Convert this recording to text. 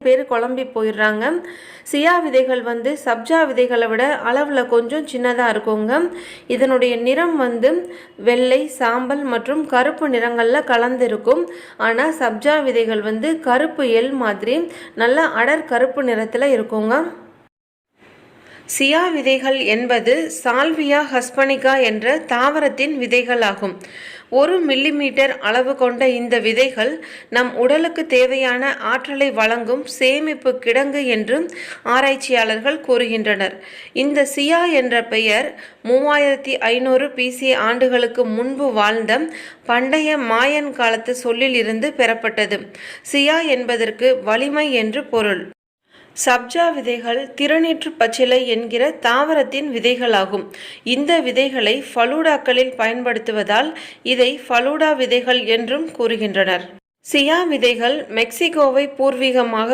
பேர் குழம்பி போயிடுறாங்க. சியா விதைகள் வந்து சப்ஜா விதைகளை விட அளவில் கொஞ்சம் சின்னதாக இருக்குங்க. இதனுடைய நிறம் வந்து வெள்ளை, சாம்பல் மற்றும் கருப்பு நிறங்களில் கலந்துருக்கும். ஆனால் சப்ஜா விதைகள் வந்து கருப்பு எள் மாதிரி நல்ல அடர் கருப்பு நிறத்தில் இருக்குங்க. சியா விதைகள் என்பது சால்வியா ஹஸ்பனிகா என்ற தாவரத்தின் விதைகள் ஆகும். 1 மில்லிமீட்டர் அளவு கொண்ட இந்த விதைகள் நம் உடலுக்கு தேவையான ஆற்றலை வழங்கும் சேமிப்பு கிடங்கு என்று ஆராய்ச்சியாளர்கள் கூறுகின்றனர். இந்த சியா என்ற பெயர் 3500 பிசி ஆண்டுகளுக்கு முன்பு வாழ்ந்த பண்டைய மாயன் காலத்து சொல்லில் இருந்து பெறப்பட்டது. சியா என்பதற்கு வலிமை என்று பொருள். சப்ஜா விதைகள் திருநீற்று பச்சிலை என்கிற தாவரத்தின் விதைகளாகும். இந்த விதைகளை ஃபலூடாக்களில் பயன்படுத்துவதால் இதை ஃபலூடா விதைகள் என்றும் கூறுகின்றனர். சியா விதைகள் மெக்சிகோவை பூர்வீகமாக